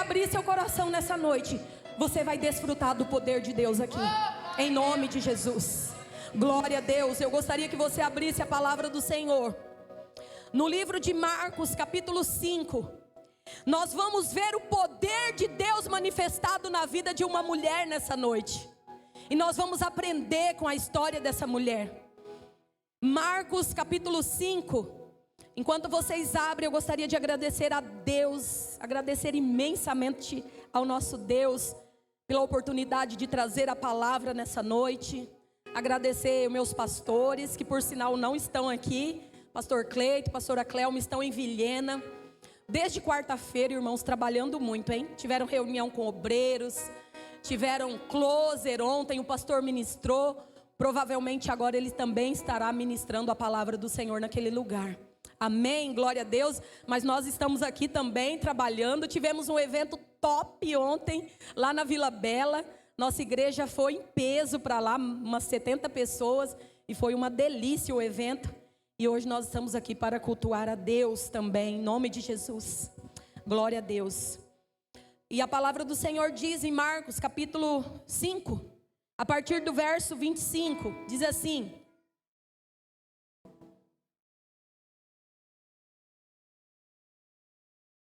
abrir seu coração nessa noite, você vai desfrutar do poder de Deus aqui, em nome de Jesus. Glória a Deus. Eu gostaria que você abrisse a palavra do Senhor no livro de Marcos, capítulo 5. Nós vamos ver o poder de Deus manifestado na vida de uma mulher nessa noite, e nós vamos aprender com a história dessa mulher. Marcos capítulo 5. Enquanto vocês abrem, eu gostaria de agradecer a Deus, agradecer imensamente ao nosso Deus pela oportunidade de trazer a palavra nessa noite. Agradecer aos meus pastores, que por sinal não estão aqui. Pastor Cleito, pastora Clelma estão em Vilhena. Desde quarta-feira, irmãos, trabalhando muito, hein? Tiveram reunião com obreiros, tiveram closer ontem, o pastor ministrou. Provavelmente agora ele também estará ministrando a palavra do Senhor naquele lugar. Amém, glória a Deus. Mas nós estamos aqui também trabalhando. Tivemos um evento top ontem, lá na Vila Bela. Nossa igreja foi em peso para lá, umas 70 pessoas. E foi uma delícia o evento. E hoje nós estamos aqui para cultuar a Deus também, em nome de Jesus. Glória a Deus. E a palavra do Senhor diz em Marcos capítulo 5, a partir do verso 25, diz assim: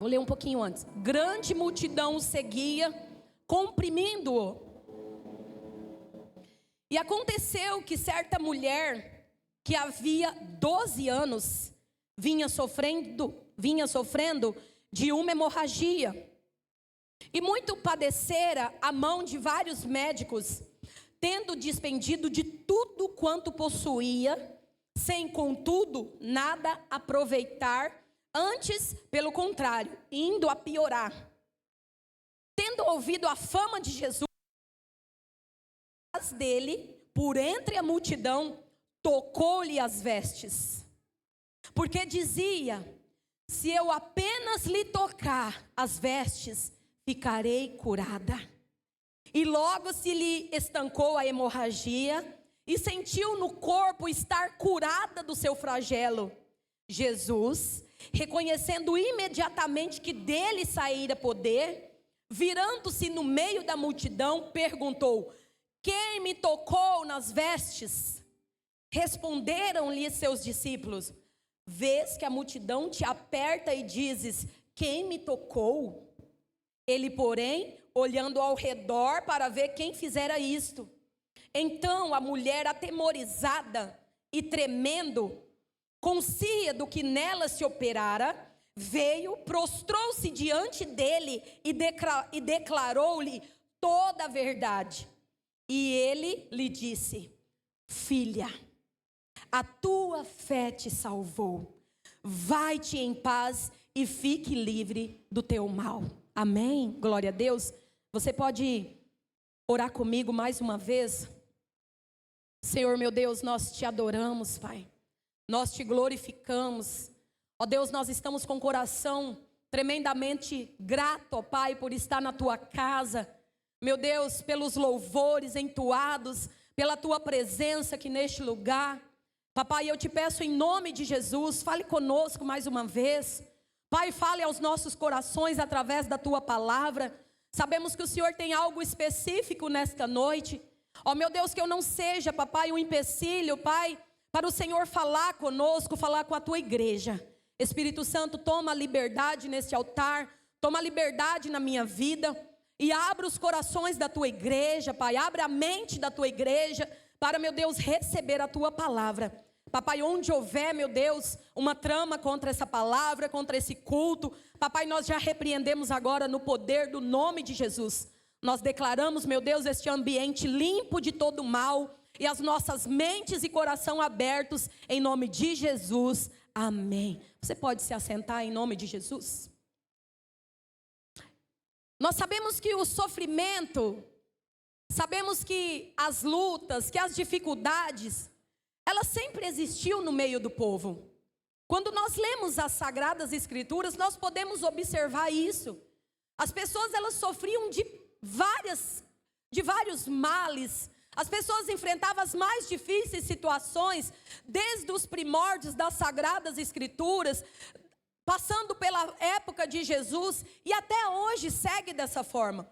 vou ler um pouquinho antes. Grande multidão o seguia, comprimindo-o. E aconteceu que certa mulher, que havia 12 anos, vinha sofrendo de uma hemorragia. E muito padecera a mão de vários médicos, tendo despendido de tudo quanto possuía, sem contudo nada aproveitar, antes, pelo contrário, indo a piorar. Tendo ouvido a fama de Jesus, dele, por entre a multidão, tocou-lhe as vestes, porque dizia: se eu apenas lhe tocar as vestes, ficarei curada. E logo se lhe estancou a hemorragia, e sentiu no corpo estar curada do seu flagelo. Jesus, reconhecendo imediatamente que dele saíra poder, virando-se no meio da multidão, perguntou: quem me tocou nas vestes? Responderam-lhe seus discípulos: vês que a multidão te aperta e dizes: quem me tocou? Ele, porém, olhando ao redor para ver quem fizera isto. Então a mulher, atemorizada e tremendo, consciente do que nela se operara, veio, prostrou-se diante dele e declarou-lhe toda a verdade. E ele lhe disse: filha, a tua fé te salvou. Vai-te em paz e fique livre do teu mal. Amém? Glória a Deus. Você pode orar comigo mais uma vez? Senhor meu Deus, nós te adoramos, Pai. Nós te glorificamos. Ó Deus, nós estamos com o coração tremendamente grato, ó Pai, por estar na tua casa. Meu Deus, pelos louvores entoados, pela tua presença aqui neste lugar. Papai, eu te peço em nome de Jesus, fale conosco mais uma vez. Pai, fale aos nossos corações através da tua palavra. Sabemos que o Senhor tem algo específico nesta noite. Ó meu Deus, que eu não seja, papai, um empecilho, Pai, para o Senhor falar conosco, falar com a tua igreja. Espírito Santo, toma liberdade neste altar, toma liberdade na minha vida. E abra os corações da tua igreja, Pai, abra a mente da tua igreja, para, meu Deus, receber a tua palavra. Papai, onde houver, meu Deus, uma trama contra essa palavra, contra esse culto, papai, nós já repreendemos agora no poder do nome de Jesus. Nós declaramos, meu Deus, este ambiente limpo de todo mal, e as nossas mentes e coração abertos, em nome de Jesus, amém. Você pode se assentar em nome de Jesus? Nós sabemos que o sofrimento, sabemos que as lutas, que as dificuldades, elas sempre existiu no meio do povo. Quando nós lemos as Sagradas Escrituras, nós podemos observar isso. As pessoas, elas sofriam de vários males. As pessoas enfrentavam as mais difíceis situações, desde os primórdios das Sagradas Escrituras, passando pela época de Jesus e até hoje segue dessa forma.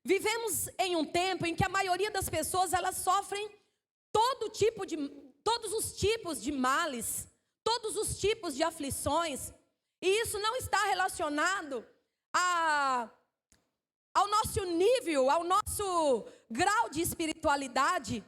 Vivemos em um tempo em que a maioria das pessoas, elas sofrem todos os tipos de males, todos os tipos de aflições, e isso não está relacionado ao nosso nível, ao nosso grau de espiritualidade.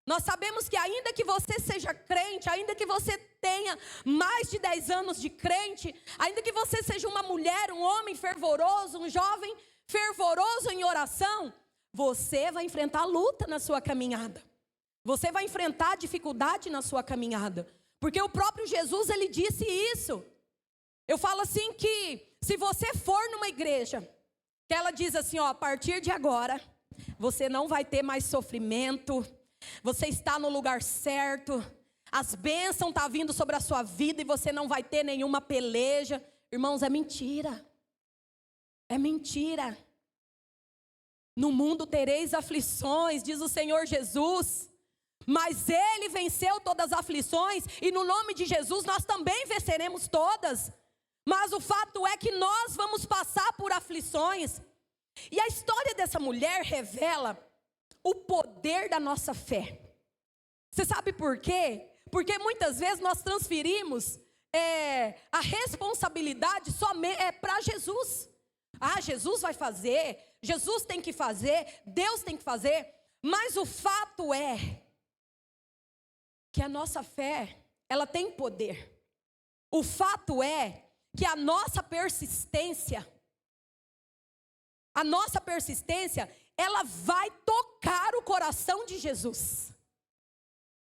Nós sabemos que ainda que você seja crente, ainda que você tenha mais de 10 anos de crente, ainda que você seja uma mulher, um homem fervoroso, um jovem fervoroso em oração, você vai enfrentar luta na sua caminhada. Você vai enfrentar dificuldade na sua caminhada. Porque o próprio Jesus, ele disse isso. Eu falo assim que se você for numa igreja, que ela diz assim, ó, a partir de agora, você não vai ter mais sofrimento, você está no lugar certo, as bênçãos estão vindo sobre a sua vida e você não vai ter nenhuma peleja. Irmãos, é mentira. É mentira. No mundo tereis aflições, diz o Senhor Jesus, mas Ele venceu todas as aflições e no nome de Jesus nós também venceremos todas. Mas o fato é que nós vamos passar por aflições. E a história dessa mulher revela o poder da nossa fé. Você sabe por quê? Porque muitas vezes nós transferimos a responsabilidade somente para Jesus. Ah, Jesus vai fazer, Jesus tem que fazer, Deus tem que fazer. Mas o fato é que a nossa fé, ela tem poder. O fato é que a nossa persistência, ela vai tocar o coração de Jesus.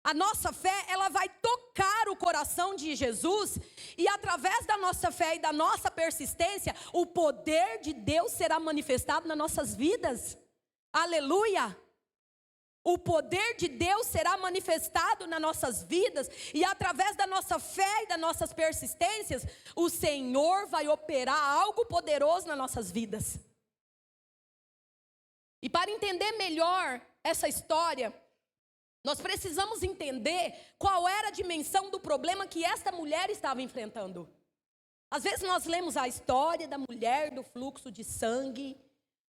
A nossa fé, ela vai tocar o coração de Jesus, e através da nossa fé e da nossa persistência, o poder de Deus será manifestado nas nossas vidas. Aleluia! O poder de Deus será manifestado nas nossas vidas, e através da nossa fé e das nossas persistências, o Senhor vai operar algo poderoso nas nossas vidas. E para entender melhor essa história, nós precisamos entender qual era a dimensão do problema que esta mulher estava enfrentando. Às vezes nós lemos a história da mulher do fluxo de sangue,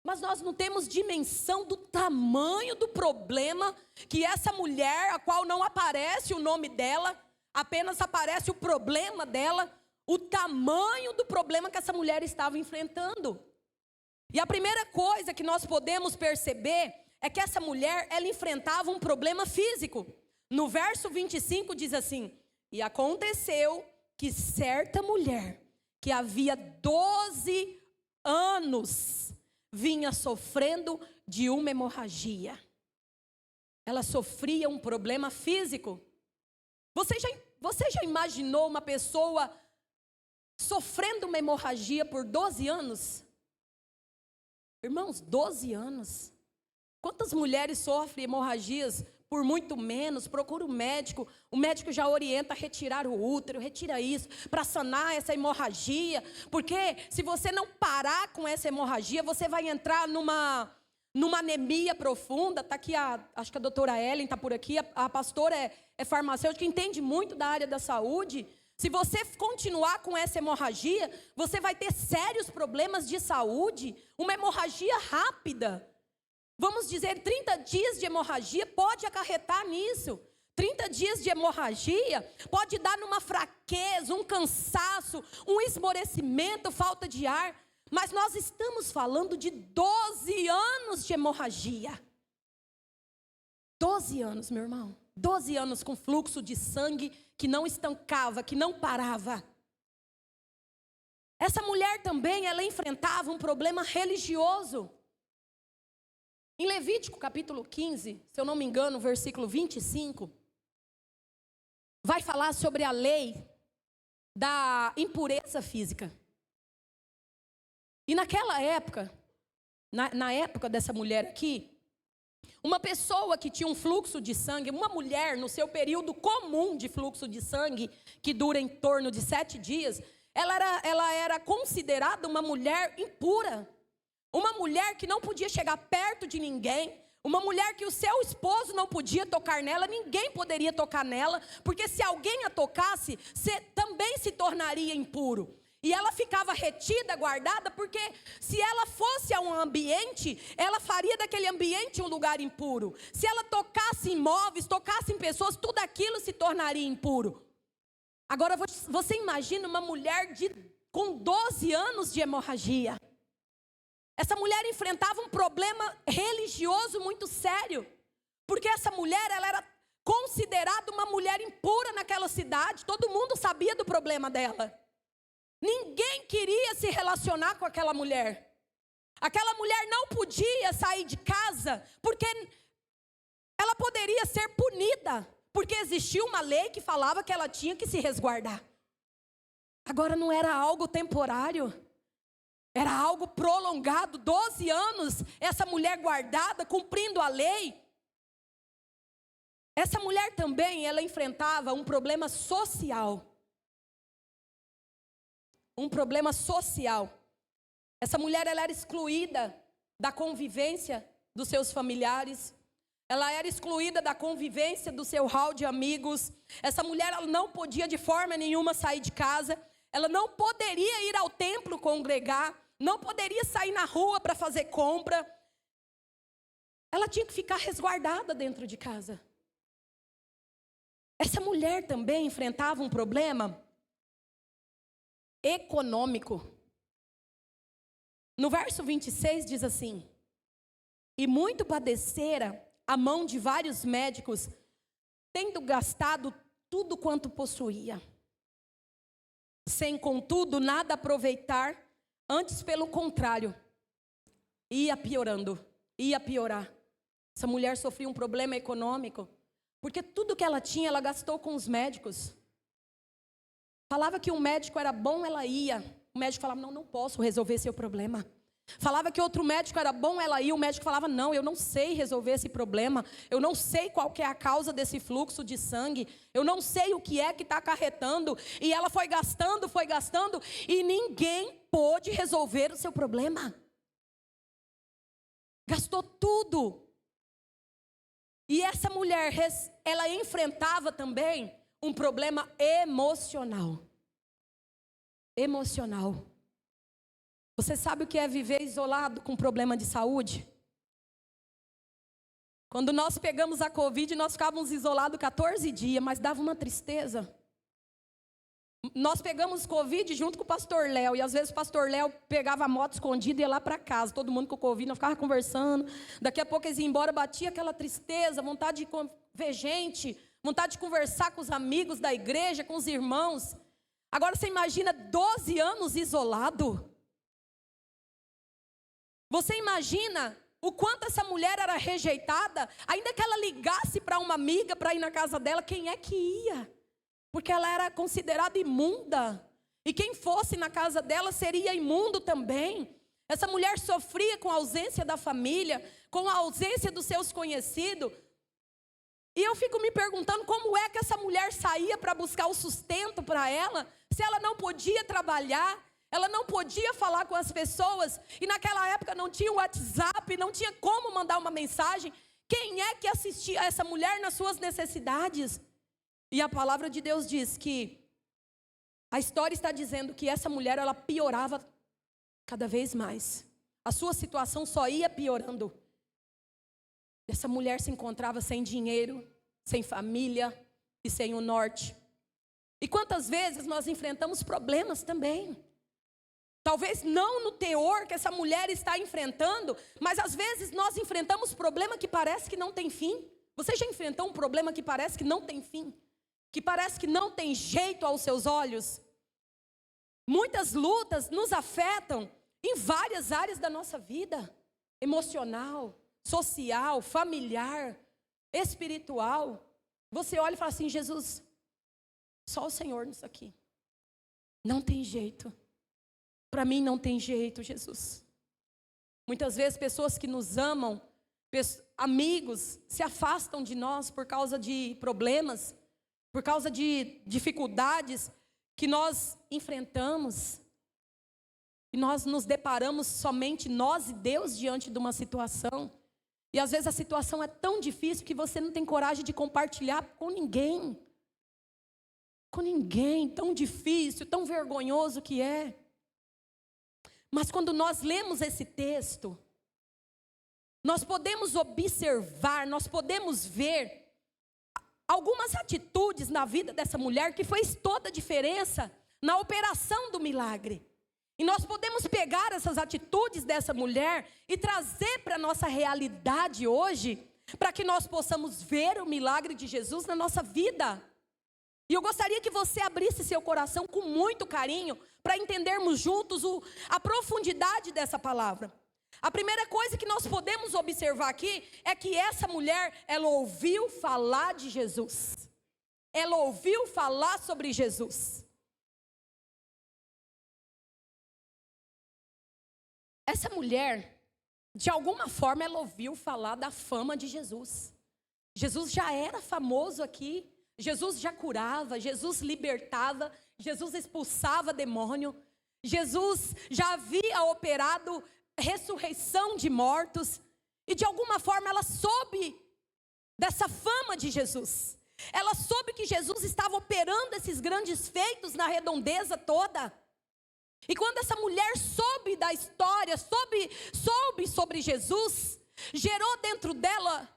mas nós não temos dimensão do tamanho do problema que essa mulher, a qual não aparece o nome dela, apenas aparece o problema dela, o tamanho do problema que essa mulher estava enfrentando. E a primeira coisa que nós podemos perceber é que essa mulher, ela enfrentava um problema físico. No verso 25 diz assim: e aconteceu que certa mulher, que havia 12 anos, vinha sofrendo de uma hemorragia. Ela sofria um problema físico. Você já imaginou uma pessoa sofrendo uma hemorragia por 12 anos? Irmãos, 12 anos. Quantas mulheres sofrem hemorragias por muito menos? Procura o médico já orienta a retirar o útero, retira isso, para sanar essa hemorragia. Porque se você não parar com essa hemorragia, você vai entrar numa anemia profunda. Está aqui, acho que a doutora Ellen está por aqui, a pastora é farmacêutica, entende muito da área da saúde. Se você continuar com essa hemorragia, você vai ter sérios problemas de saúde, uma hemorragia rápida. Vamos dizer, 30 dias de hemorragia pode acarretar nisso. 30 dias de hemorragia pode dar numa fraqueza, um cansaço, um esmorecimento, falta de ar. Mas nós estamos falando de 12 anos de hemorragia. 12 anos, meu irmão. 12 anos com fluxo de sangue que não estancava, que não parava. Essa mulher também, ela enfrentava um problema religioso. Em Levítico capítulo 15, se eu não me engano, versículo 25, vai falar sobre a lei da impureza física. E naquela época, na época dessa mulher aqui, uma pessoa que tinha um fluxo de sangue, uma mulher no seu período comum de fluxo de sangue, que dura em torno de 7 dias, ela era considerada uma mulher impura. Uma mulher que não podia chegar perto de ninguém. Uma mulher que o seu esposo não podia tocar nela. Ninguém poderia tocar nela. Porque se alguém a tocasse, também se tornaria impuro. E ela ficava retida, guardada, porque se ela fosse a um ambiente, ela faria daquele ambiente um lugar impuro. Se ela tocasse em móveis, tocasse em pessoas, tudo aquilo se tornaria impuro. Agora você imagina uma mulher com 12 anos de hemorragia. Essa mulher enfrentava um problema religioso muito sério. Porque essa mulher, ela era considerada uma mulher impura naquela cidade. Todo mundo sabia do problema dela. Ninguém queria se relacionar com aquela mulher. Aquela mulher não podia sair de casa, porque ela poderia ser punida. Porque existia uma lei que falava que ela tinha que se resguardar. Agora não era algo temporário. Era algo prolongado, 12 anos, essa mulher guardada, cumprindo a lei. Essa mulher também, ela enfrentava um problema social. Um problema social. Essa mulher, ela era excluída da convivência dos seus familiares. Ela era excluída da convivência do seu hall de amigos. Essa mulher, ela não podia de forma nenhuma sair de casa. Ela não poderia ir ao templo congregar. Não poderia sair na rua para fazer compra. Ela tinha que ficar resguardada dentro de casa. Essa mulher também enfrentava um problema econômico. No verso 26 diz assim: e muito padecera a mão de vários médicos, tendo gastado tudo quanto possuía, sem contudo nada aproveitar, antes pelo contrário, ia piorando, ia piorar. Essa mulher sofria um problema econômico, porque tudo que ela tinha, ela gastou com os médicos. Falava que um médico era bom, ela ia. O médico falava, não posso resolver seu problema. Falava que outro médico era bom, ela ia. O médico falava, não, eu não sei resolver esse problema. Eu não sei qual que é a causa desse fluxo de sangue. Eu não sei o que é que está acarretando. E ela foi gastando, e ninguém pôde resolver o seu problema. Gastou tudo. E essa mulher, ela enfrentava também um problema emocional. Emocional. Você sabe o que é viver isolado com problema de saúde? Quando nós pegamos a Covid, nós ficávamos isolados 14 dias, mas dava uma tristeza. Nós pegamos Covid junto com o pastor Léo, e às vezes o pastor Léo pegava a moto escondida e ia lá para casa, todo mundo com Covid, nós ficávamos conversando, daqui a pouco eles iam embora, batia aquela tristeza, vontade de ver gente, vontade de conversar com os amigos da igreja, com os irmãos. Agora você imagina 12 anos isolado? Você imagina o quanto essa mulher era rejeitada, ainda que ela ligasse para uma amiga para ir na casa dela, quem é que ia? Porque ela era considerada imunda. E quem fosse na casa dela seria imundo também. Essa mulher sofria com a ausência da família, com a ausência dos seus conhecidos. E eu fico me perguntando como é que essa mulher saía para buscar o sustento para ela, se ela não podia trabalhar, ela não podia falar com as pessoas. E naquela época não tinha WhatsApp, não tinha como mandar uma mensagem. Quem é que assistia a essa mulher nas suas necessidades? E a palavra de Deus diz que a história está dizendo que essa mulher, ela piorava cada vez mais. A sua situação só ia piorando. Essa mulher se encontrava sem dinheiro, sem família e sem o norte. E quantas vezes nós enfrentamos problemas também? Talvez não no teor que essa mulher está enfrentando, mas às vezes nós enfrentamos problema que parece que não tem fim. Você já enfrentou um problema que parece que não tem fim? Que parece que não tem jeito aos seus olhos? Muitas lutas nos afetam em várias áreas da nossa vida. Emocional, social, familiar, espiritual. Você olha e fala assim, Jesus, só o Senhor nisso aqui. Não tem jeito. Para mim não tem jeito, Jesus. Muitas vezes pessoas que nos amam, amigos, se afastam de nós por causa de problemas, por causa de dificuldades que nós enfrentamos. E nós nos deparamos somente nós e Deus diante de uma situação. E às vezes a situação é tão difícil que você não tem coragem de compartilhar com ninguém. com ninguém, tão difícil, tão vergonhoso que é. Mas quando nós lemos esse texto, nós podemos observar, nós podemos ver algumas atitudes na vida dessa mulher que fez toda a diferença na operação do milagre. E nós podemos pegar essas atitudes dessa mulher e trazer para a nossa realidade hoje, para que nós possamos ver o milagre de Jesus na nossa vida. E eu gostaria que você abrisse seu coração com muito carinho, para entendermos juntos a profundidade dessa palavra. A primeira coisa que nós podemos observar aqui é que essa mulher, ela ouviu falar de Jesus. Ela ouviu falar sobre Jesus. Essa mulher, de alguma forma, ela ouviu falar da fama de Jesus. Jesus já era famoso aqui. Jesus já curava, Jesus libertava, Jesus expulsava demônio. Jesus já havia operado ressurreição de mortos. E de alguma forma ela soube dessa fama de Jesus. Ela soube que Jesus estava operando esses grandes feitos na redondeza toda. E quando essa mulher soube da história, soube sobre Jesus, gerou dentro dela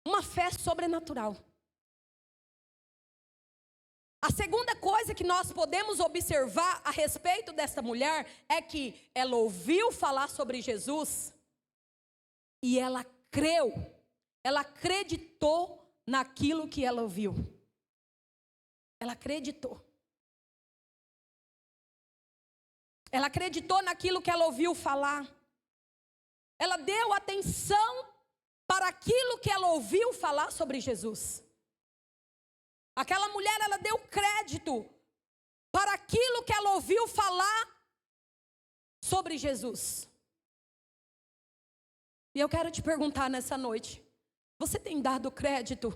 uma fé sobrenatural. A segunda coisa que nós podemos observar a respeito dessa mulher é que ela ouviu falar sobre Jesus e ela creu, ela acreditou naquilo que ela ouviu. Ela acreditou. Ela acreditou naquilo que ela ouviu falar. Ela deu atenção para aquilo que ela ouviu falar sobre Jesus. Aquela mulher, ela deu crédito para aquilo que ela ouviu falar sobre Jesus. E eu quero te perguntar nessa noite, você tem dado crédito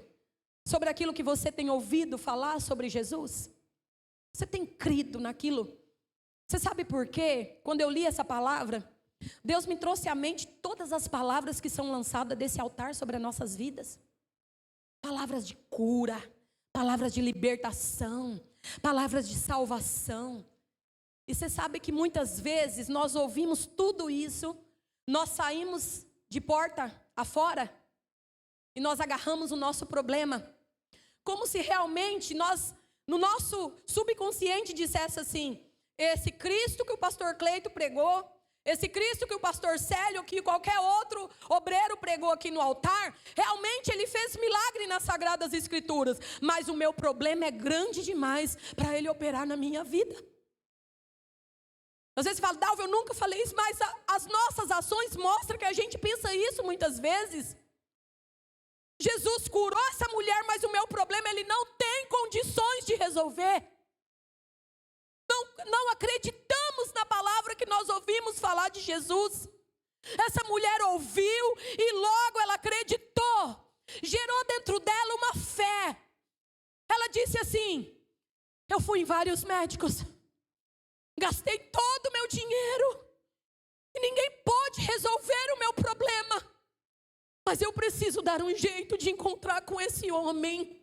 sobre aquilo que você tem ouvido falar sobre Jesus? Você tem crido naquilo? Você sabe por quê? Quando eu li essa palavra, Deus me trouxe à mente todas as palavras que são lançadas desse altar sobre as nossas vidas. Palavras de cura, palavras de libertação, palavras de salvação. E você sabe que muitas vezes nós ouvimos tudo isso, nós saímos de porta afora e nós agarramos o nosso problema, como se realmente nós, no nosso subconsciente, dissesse assim: esse Cristo que o pastor Cleito pregou, esse Cristo que o pastor Célio, que qualquer outro obreiro pregou aqui no altar, realmente ele fez milagre nas Sagradas Escrituras, mas o meu problema é grande demais para ele operar na minha vida. Às vezes você fala: Dalva, eu nunca falei isso, mas as nossas ações mostram que a gente pensa isso muitas vezes. Jesus curou essa mulher, mas o meu problema ele não tem condições de resolver. Não acreditamos na palavra que nós ouvimos falar de Jesus. Essa mulher ouviu e logo ela acreditou. Gerou dentro dela uma fé. Ela disse assim: eu fui em vários médicos, gastei todo o meu dinheiro e ninguém pôde resolver o meu problema. Mas eu preciso dar um jeito de encontrar com esse homem.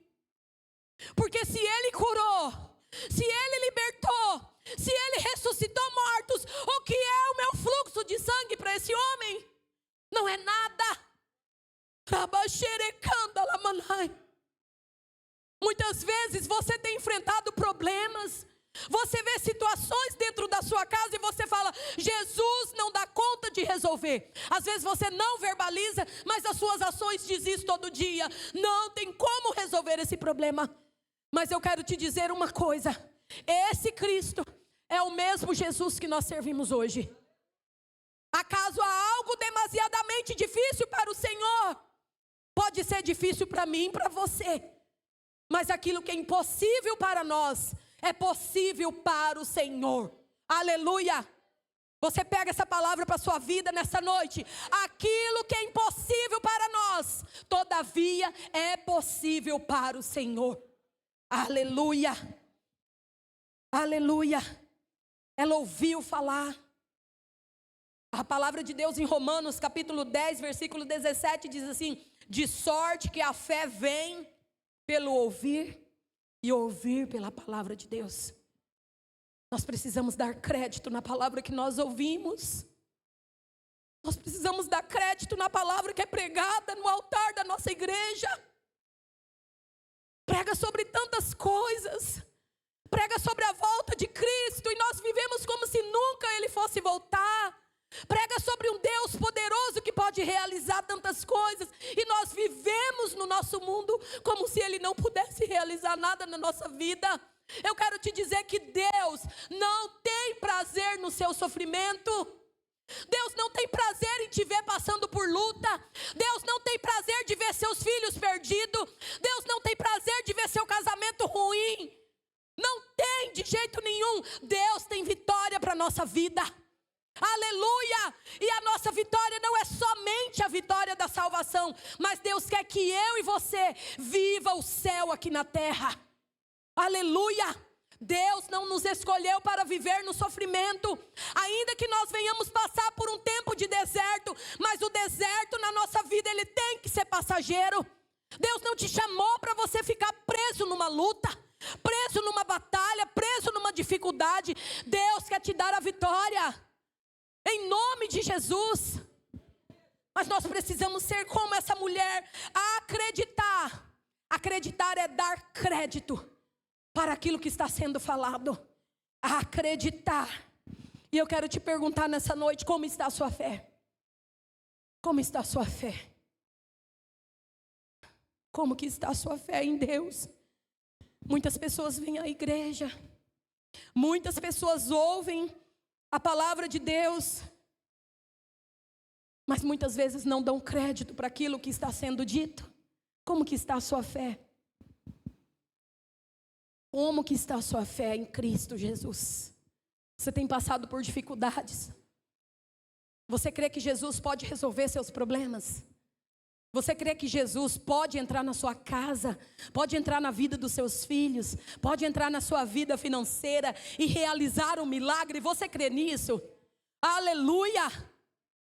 Porque se ele curou, se ele libertou, se ele ressuscitou mortos, o que é o meu fluxo de sangue para esse homem? Não é nada. Muitas vezes você tem enfrentado problemas, você vê situações dentro da sua casa e você fala: Jesus não dá conta de resolver. Às vezes você não verbaliza, mas as suas ações dizem isso todo dia: não tem como resolver esse problema. Mas eu quero te dizer uma coisa: esse Cristo é o mesmo Jesus que nós servimos hoje. Acaso há algo demasiadamente difícil para o Senhor? Pode ser difícil para mim e para você, mas aquilo que é impossível para nós é possível para o Senhor. Aleluia! Você pega essa palavra para a sua vida nessa noite. Aquilo que é impossível para nós, todavia é possível para o Senhor. Aleluia! Aleluia! Ela ouviu falar. A palavra de Deus em Romanos capítulo 10, versículo 17 diz assim: de sorte que a fé vem pelo ouvir e ouvir pela palavra de Deus. Nós precisamos dar crédito na palavra que nós ouvimos. Nós precisamos dar crédito na palavra que é pregada no altar da nossa igreja. Prega sobre tantas coisas. Prega sobre a volta de Cristo e nós vivemos como se nunca Ele fosse voltar. Prega sobre um Deus poderoso que pode realizar tantas coisas e nós vivemos no nosso mundo como se Ele não pudesse realizar nada na nossa vida. Eu quero te dizer que Deus não tem prazer no seu sofrimento. Deus não tem prazer em te ver passando por luta. Deus não tem prazer de ver seus filhos perdidos. Deus não tem prazer de ver seu casamento ruim. Não tem de jeito nenhum. Deus tem vitória para a nossa vida. Aleluia! E a nossa vitória não é somente a vitória da salvação, mas Deus quer que eu e você viva o céu aqui na terra. Aleluia! Deus não nos escolheu para viver no sofrimento, ainda que nós venhamos passar por um tempo de deserto, mas o deserto na nossa vida, ele tem que ser passageiro. Deus não te chamou para você ficar preso numa luta, preso numa batalha, preso numa dificuldade. Deus quer te dar a vitória, em nome de Jesus. Mas nós precisamos ser como essa mulher, acreditar. Acreditar é dar crédito para aquilo que está sendo falado. Acreditar. E eu quero te perguntar nessa noite, como está a sua fé? Como está a sua fé? Como que está a sua fé em Deus? Muitas pessoas vêm à igreja, muitas pessoas ouvem a palavra de Deus, mas muitas vezes não dão crédito para aquilo que está sendo dito. Como que está a sua fé? Como que está a sua fé em Cristo Jesus? Você tem passado por dificuldades? Você crê que Jesus pode resolver seus problemas? Você crê que Jesus pode entrar na sua casa, pode entrar na vida dos seus filhos, pode entrar na sua vida financeira e realizar um milagre? Você crê nisso? Aleluia!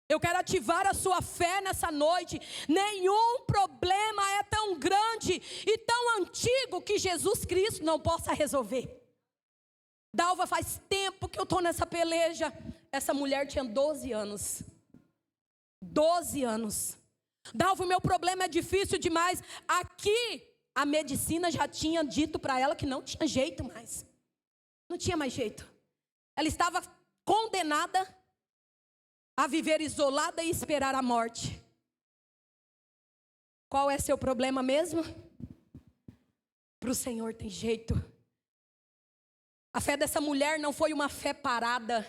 Eu quero ativar a sua fé nessa noite. Nenhum problema é tão grande e tão antigo que Jesus Cristo não possa resolver. Dalva, faz tempo que eu estou nessa peleja. Essa mulher tinha 12 anos. 12 anos. Dalva, o meu problema é difícil demais. Aqui, a medicina já tinha dito para ela que não tinha jeito mais. Não tinha mais jeito. Ela estava condenada a viver isolada e esperar a morte. Qual é seu problema mesmo? Para o Senhor tem jeito. A fé dessa mulher não foi uma fé parada.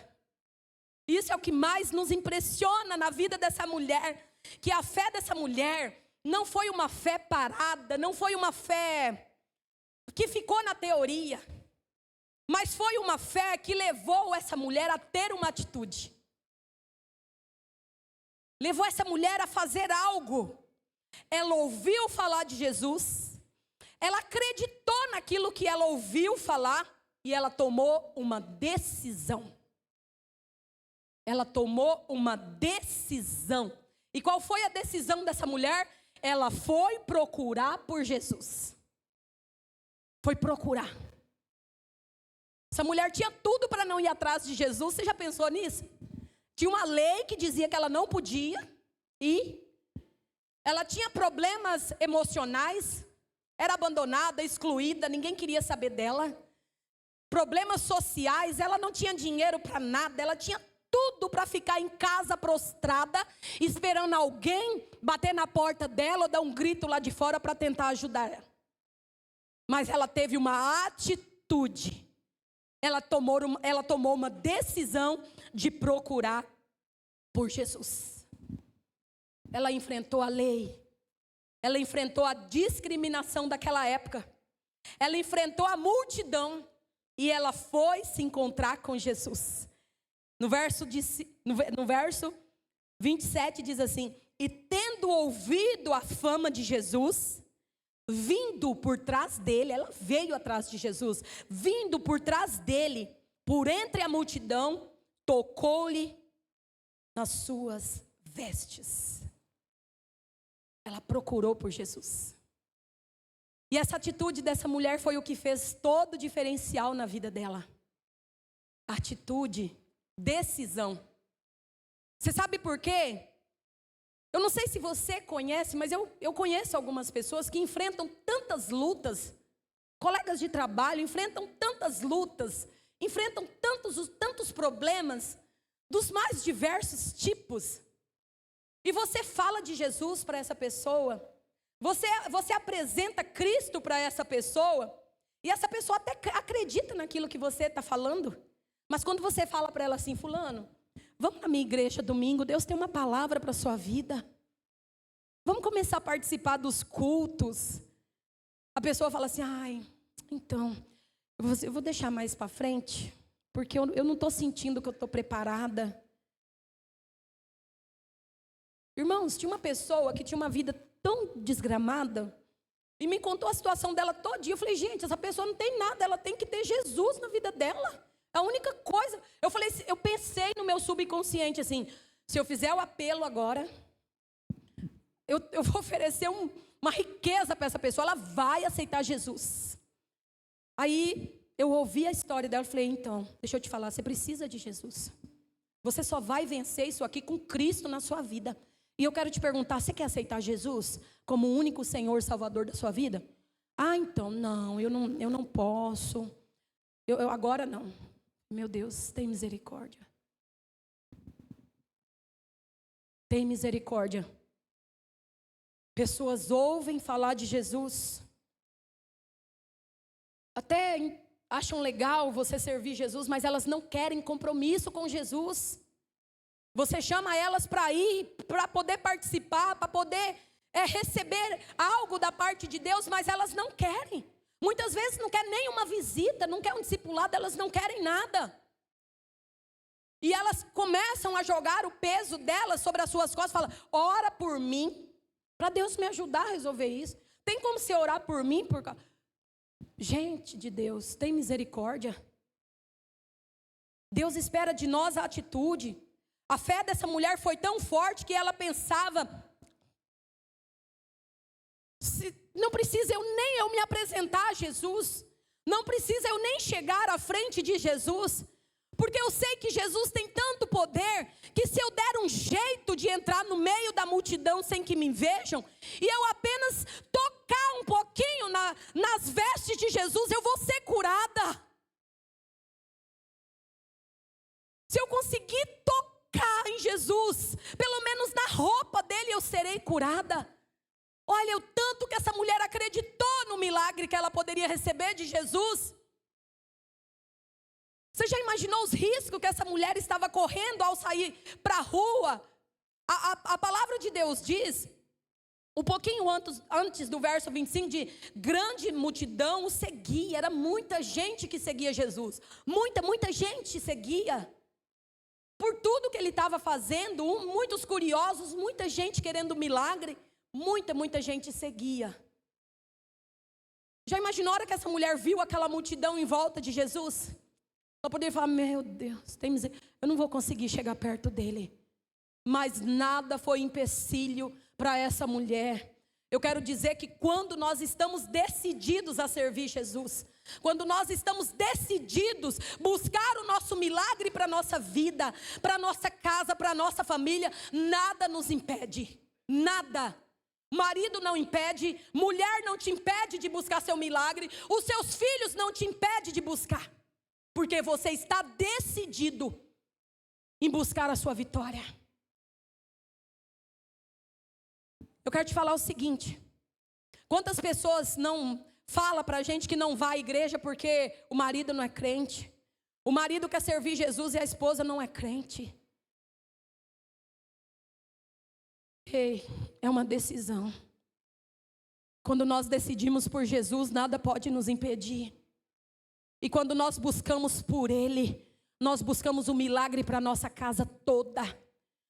Isso é o que mais nos impressiona na vida dessa mulher. Que a fé dessa mulher não foi uma fé parada, não foi uma fé que ficou na teoria, mas foi uma fé que levou essa mulher a ter uma atitude. Levou essa mulher a fazer algo. Ela ouviu falar de Jesus, ela acreditou naquilo que ela ouviu falar e ela tomou uma decisão. Ela tomou uma decisão. E qual foi a decisão dessa mulher? Ela foi procurar por Jesus. Foi procurar. Essa mulher tinha tudo para não ir atrás de Jesus. Você já pensou nisso? Tinha uma lei que dizia que ela não podia ir. Ela tinha problemas emocionais. Era abandonada, excluída, ninguém queria saber dela. Problemas sociais, ela não tinha dinheiro para nada. Ela tinha tudo para ficar em casa prostrada, esperando alguém bater na porta dela ou dar um grito lá de fora para tentar ajudar ela. Mas ela teve uma atitude. Ela tomou uma decisão de procurar por Jesus. Ela enfrentou a lei. Ela enfrentou a discriminação daquela época. Ela enfrentou a multidão. E ela foi se encontrar com Jesus. No verso 27 diz assim: e tendo ouvido a fama de Jesus, vindo por trás dele, ela veio atrás de Jesus, vindo por trás dele, por entre a multidão, tocou-lhe nas suas vestes. Ela procurou por Jesus. E essa atitude dessa mulher foi o que fez todo o diferencial na vida dela. Atitude, decisão. Você sabe por quê? Eu não sei se você conhece, mas eu conheço algumas pessoas que enfrentam tantas lutas. Colegas de trabalho enfrentam tantas lutas, enfrentam tantos problemas, dos mais diversos tipos. E você fala de Jesus para essa pessoa, você apresenta Cristo para essa pessoa, e essa pessoa até acredita naquilo que você está falando. Mas quando você fala para ela assim, fulano, vamos na minha igreja domingo, Deus tem uma palavra para a sua vida. Vamos começar a participar dos cultos. A pessoa fala assim, ai, então, eu vou deixar mais para frente, porque eu não estou sentindo que eu estou preparada. Irmãos, tinha uma pessoa que tinha uma vida tão desgramada, e me contou a situação dela todinha. Eu falei, gente, essa pessoa não tem nada, ela tem que ter Jesus na vida dela. A única coisa, eu pensei no meu subconsciente assim, se eu fizer o apelo agora, eu vou oferecer uma riqueza para essa pessoa, ela vai aceitar Jesus. Aí eu ouvi a história dela e falei, então, deixa eu te falar, você precisa de Jesus. Você só vai vencer isso aqui com Cristo na sua vida. E eu quero te perguntar, você quer aceitar Jesus como o único Senhor e Salvador da sua vida? Ah, então, não, eu não posso. Eu agora não. Meu Deus, tem misericórdia. Tem misericórdia. Pessoas ouvem falar de Jesus, até acham legal você servir Jesus, mas elas não querem compromisso com Jesus. Você chama elas para ir, para poder participar, para poder receber algo da parte de Deus, mas elas não querem. Muitas vezes não querem nem uma visita, não querem um discipulado, elas não querem nada. E elas começam a jogar o peso delas sobre as suas costas, falam, ora por mim, para Deus me ajudar a resolver isso. Tem como você orar por mim? Gente de Deus, tem misericórdia. Deus espera de nós a atitude. A fé dessa mulher foi tão forte que ela pensava, não precisa nem eu me apresentar a Jesus, não precisa eu nem chegar à frente de Jesus, porque eu sei que Jesus tem tanto poder, que se eu der um jeito de entrar no meio da multidão sem que me vejam, e eu apenas tocar um pouquinho nas vestes de Jesus, eu vou ser curada. Se eu conseguir tocar em Jesus, pelo menos na roupa dele eu serei curada. Olha o tanto que essa mulher acreditou no milagre que ela poderia receber de Jesus. Você já imaginou os riscos que essa mulher estava correndo ao sair para a rua? A palavra de Deus diz, um pouquinho antes do verso 25, de grande multidão o seguia. Era muita gente que seguia Jesus. Muita gente seguia. Por tudo que ele estava fazendo, muitos curiosos, muita gente querendo milagre. Muita gente seguia. Já imaginou a hora que essa mulher viu aquela multidão em volta de Jesus? Ela poderia falar, meu Deus, eu não vou conseguir chegar perto dele. Mas nada foi empecilho para essa mulher. Eu quero dizer que quando nós estamos decididos a servir Jesus, quando nós estamos decididos buscar o nosso milagre para a nossa vida, para a nossa casa, para a nossa família, nada nos impede. Nada. Marido não impede, mulher não te impede de buscar seu milagre, os seus filhos não te impedem de buscar, porque você está decidido em buscar a sua vitória. Eu quero te falar o seguinte, quantas pessoas não falam pra gente que não vai à igreja porque o marido não é crente, o marido quer servir Jesus e a esposa não é crente. Ei, é uma decisão. Quando nós decidimos por Jesus, nada pode nos impedir. E quando nós buscamos por Ele, nós buscamos um milagre para a nossa casa toda.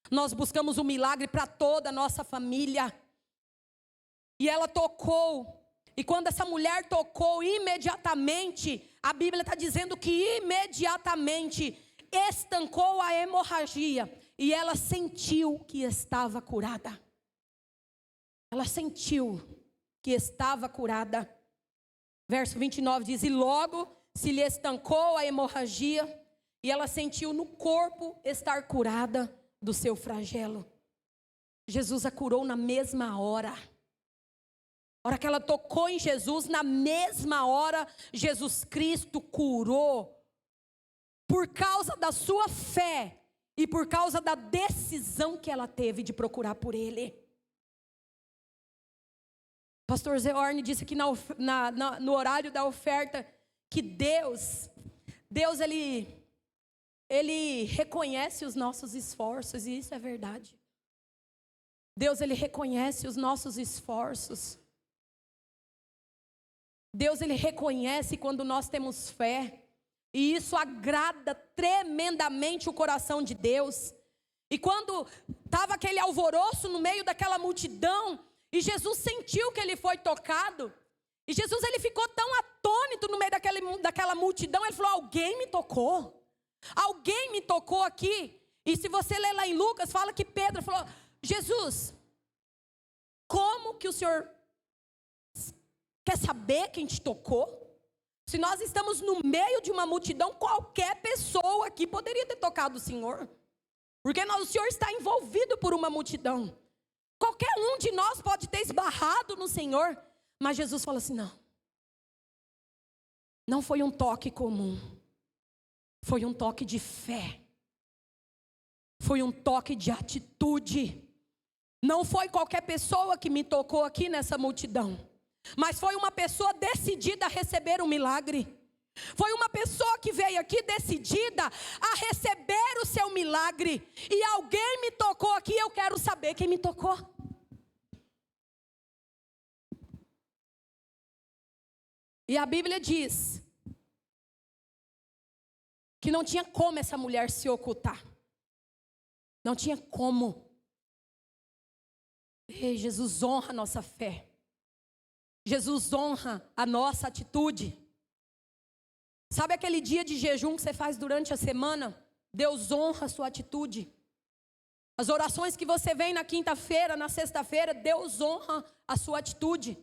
Nós buscamos um milagre para toda a nossa família. E ela tocou. E quando essa mulher tocou, imediatamente, a Bíblia está dizendo que imediatamente estancou a hemorragia. E ela sentiu que estava curada. Ela sentiu que estava curada. Verso 29 diz: e logo se lhe estancou a hemorragia, e ela sentiu no corpo estar curada do seu flagelo. Jesus a curou na mesma hora. A hora que ela tocou em Jesus, na mesma hora, Jesus Cristo curou. Por causa da sua fé e por causa da decisão que ela teve de procurar por Ele. Pastor Zeorne disse que no horário da oferta, que Deus ele reconhece os nossos esforços, e isso é verdade. Deus, Ele reconhece os nossos esforços. Deus, Ele reconhece quando nós temos fé. E isso agrada tremendamente o coração de Deus. E quando estava aquele alvoroço no meio daquela multidão, e Jesus sentiu que Ele foi tocado, e Jesus, Ele ficou tão atônito no meio daquela multidão, Ele falou: alguém me tocou. Alguém me tocou aqui. E se você ler lá em Lucas, fala que Pedro falou: Jesus, como que o Senhor quer saber quem te tocou? Se nós estamos no meio de uma multidão, qualquer pessoa aqui poderia ter tocado o Senhor. Porque o Senhor está envolvido por uma multidão. Qualquer um de nós pode ter esbarrado no Senhor. Mas Jesus fala assim: não. Não foi um toque comum. Foi um toque de fé. Foi um toque de atitude. Não foi qualquer pessoa que me tocou aqui nessa multidão. Mas foi uma pessoa decidida a receber um milagre. Foi uma pessoa que veio aqui decidida a receber o seu milagre. E alguém me tocou aqui, eu quero saber quem me tocou. E a Bíblia diz que não tinha como essa mulher se ocultar. Não tinha como. Ei, Jesus honra a nossa fé. Jesus honra a nossa atitude. Sabe aquele dia de jejum que você faz durante a semana? Deus honra a sua atitude. As orações que você vem na quinta-feira, na sexta-feira, Deus honra a sua atitude.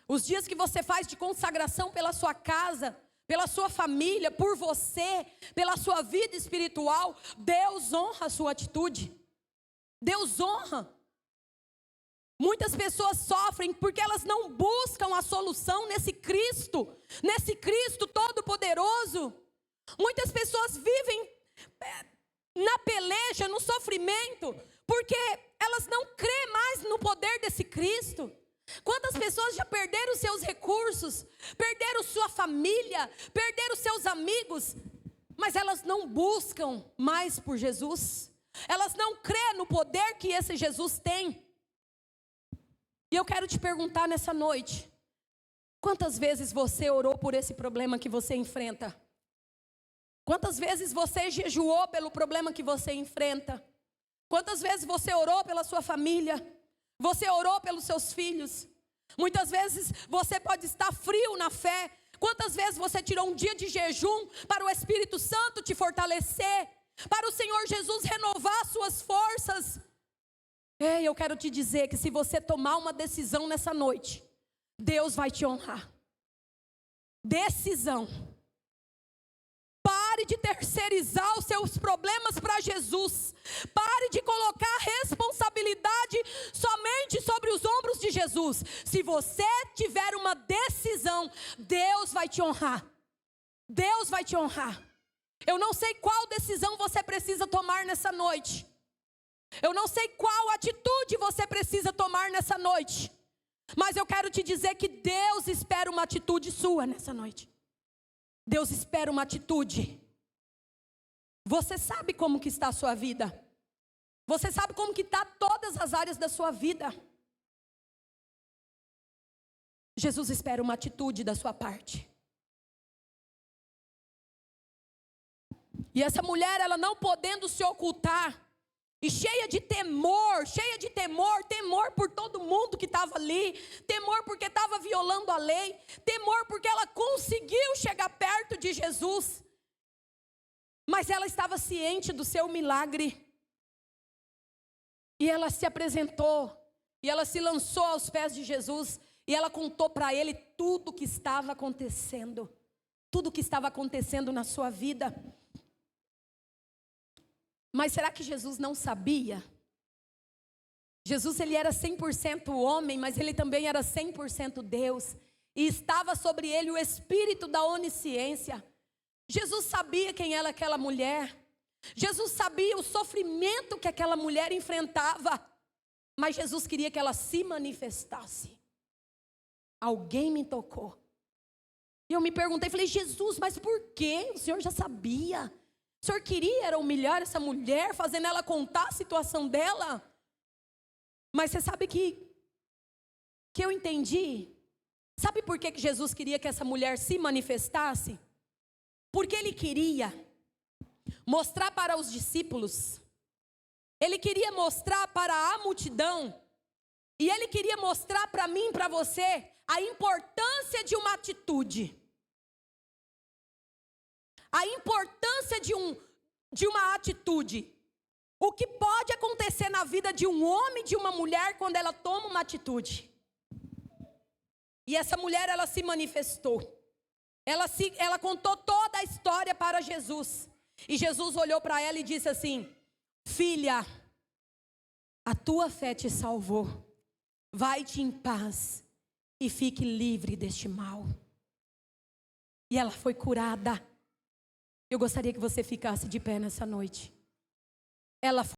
Os dias que você faz de consagração pela sua casa, pela sua família, por você, pela sua vida espiritual, Deus honra a sua atitude. Deus honra. Muitas pessoas sofrem porque elas não buscam a solução nesse Cristo todo-poderoso. Muitas pessoas vivem na peleja, no sofrimento, porque elas não crêem mais no poder desse Cristo. Quantas pessoas já perderam seus recursos, perderam sua família, perderam seus amigos, mas elas não buscam mais por Jesus. Elas não crêem no poder que esse Jesus tem. E eu quero te perguntar nessa noite: quantas vezes você orou por esse problema que você enfrenta? Quantas vezes você jejuou pelo problema que você enfrenta? Quantas vezes você orou pela sua família? Você orou pelos seus filhos? Muitas vezes você pode estar frio na fé. Quantas vezes você tirou um dia de jejum para o Espírito Santo te fortalecer? Para o Senhor Jesus renovar suas forças? Ei, eu quero te dizer que se você tomar uma decisão nessa noite, Deus vai te honrar. Decisão. Pare de terceirizar os seus problemas para Jesus. Pare de colocar a responsabilidade somente sobre os ombros de Jesus. Se você tiver uma decisão, Deus vai te honrar. Deus vai te honrar. Eu não sei qual decisão você precisa tomar nessa noite. Eu não sei qual atitude você precisa tomar nessa noite. Mas eu quero te dizer que Deus espera uma atitude sua nessa noite. Deus espera uma atitude. Você sabe como que está a sua vida. Você sabe como que está todas as áreas da sua vida. Jesus espera uma atitude da sua parte. E essa mulher, ela não podendo se ocultar, e cheia de temor, temor por todo mundo que estava ali, temor porque estava violando a lei, temor porque ela conseguiu chegar perto de Jesus, mas ela estava ciente do seu milagre, e ela se apresentou, e ela se lançou aos pés de Jesus, E ela contou para ele tudo o que estava acontecendo. Tudo o que estava acontecendo na sua vida. Mas será que Jesus não sabia? Jesus, ele era 100% homem, mas ele também era 100% Deus. E estava sobre ele o espírito da onisciência. Jesus sabia quem era aquela mulher. Jesus sabia o sofrimento que aquela mulher enfrentava. Mas Jesus queria que ela se manifestasse. Alguém me tocou. E eu me perguntei, falei, Jesus, mas por quê? O Senhor já sabia. O Senhor queria era humilhar essa mulher, fazendo ela contar a situação dela. Mas você sabe que eu entendi. Sabe por que Jesus queria que essa mulher se manifestasse? Porque Ele queria mostrar para os discípulos. Ele queria mostrar para a multidão. E Ele queria mostrar para mim e para você a importância de uma atitude. A importância de uma atitude. O que pode acontecer na vida de um homem e de uma mulher quando ela toma uma atitude. E essa mulher, ela se manifestou. Ela contou toda a história para Jesus. E Jesus olhou para ela e disse assim: filha, a tua fé te salvou. Vai-te em paz e fique livre deste mal. E ela foi curada. Eu gostaria que você ficasse de pé nessa noite. Ela foi